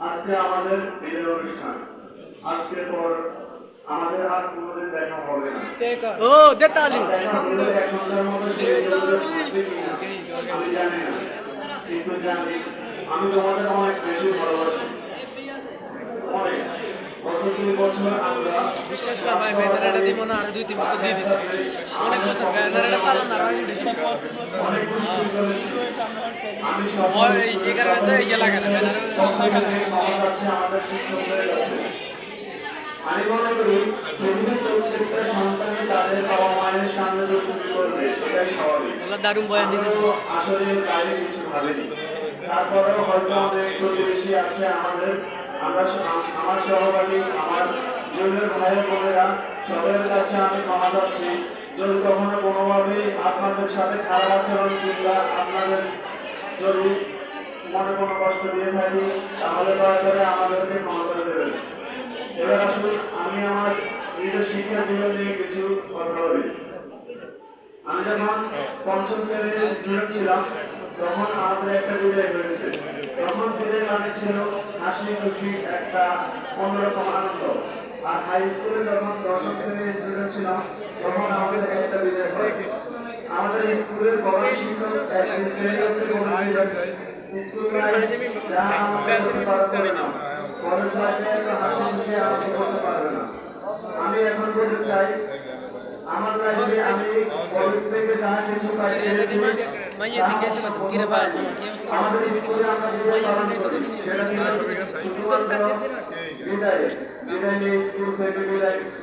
আজকে আমাদের বিদায় অনুষ্ঠান। আজকের পর আমাদের আর কোনোদিন দেখা হবে না। ও দেতালি দেখা হলে এখনকার মতো সেই যোগাযোগ থাকবে কিনা আমি জানি না, কিন্তু জানি আমি তোমাদের অনেক বেশি ভালোবাসি। অনেক। গত 2 বছর আমরা বিশ্বাস কর ভাই ব্যানারটা দিব না আর 2-3 বছর দিয়ে দিছে অনেক বছর ব্যানারটা চালান না আর অনেক খুশি করেছি। আমি ওই এই কারণে তো এই যে লাগে না ব্যানার আমাদের শিক্ষকদের কাছে আমি মনে করি পৃথিবীর প্রত্যেকটা সন্তানই তাদের বাবা মায়ের সামনে দুষ্টুমি করবে, এটাই স্বাভাবিক। দারুণ বয়ান দিতেছে। আসলে বাইরে কিছু ভাবেনি, তারপরেও হয়তো অনেক প্রতিবেশী আছে আমাদের, আমার সহপাঠী, আমার জুনিয়র ভাই বোনেরা, সবার কাছে আমি ক্ষমা চাচ্ছি যদি কখনো কোনোভাবেই আপনাদের সাথে খারাপ আচরণ কিংবা আপনাদের যদি মনে কোনো কষ্ট দিয়ে থাকি তাহলে দয়া করে আমাদেরকে ক্ষমা করে দেবেন। এবার আসলে আমি আমার নিজের শিক্ষা জীবন নিয়ে কিছু কথা বলি। আমি যখন পঞ্চম শ্রেণীর স্টুডেন্ট ছিলাম তখন আমাদের একটা বিদায় হয়েছে। তখন বিদায় মানে ছিল হাসি খুশি একটা অন্যরকম আনন্দ। আর হাই স্কুলে যখন দশম শ্রেণীর স্টুডেন্ট ছিলাম তখন আমাদের একটা বিদায় হয়। আমাদের স্কুলের প্রধান শিক্ষক একদিন শ্রেণীকে বলেছিলেন, স্কুল লাইফ যা আমাদের হতে পারবে না, কলেজ লাইফে এত হাসি খুশি আনন্দ করতে পারবে না। আমি এখন বলতে চাই আমার লাইফে আমি কলেজ থেকে যা কিছু পাই পেয়েছি আমাদের স্কুলে আমরা বিদায় পালন করি, সেটা ছিল শুধুমাত্র বিদায় বিদায় নিয়ে স্কুল থেকে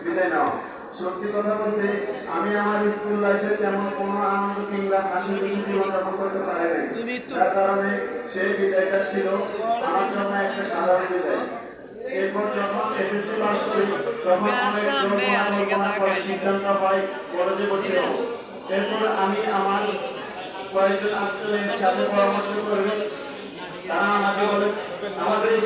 বিদায় নেওয়া। সত্যি কথা বলতে আমি আমার স্কুল লাইফে তেমন কোনো আনন্দ কিংবা হাসি খুশি জীবনযাপন করতে পারি নাই, যার কারণে সেই বিদায়টা ছিল আমার জন্য একটা সাধারণ বিদায়। এরপর যখন এসএসসি পাস করি তখন অনেক সিদ্ধান্ত হয় কলেজে ভর্তি হব। এরপর আমি আমার কয়েকজন আত্মীয়ের সাথে পরামর্শ করি, তারা আমাকে বলে আমাদের এই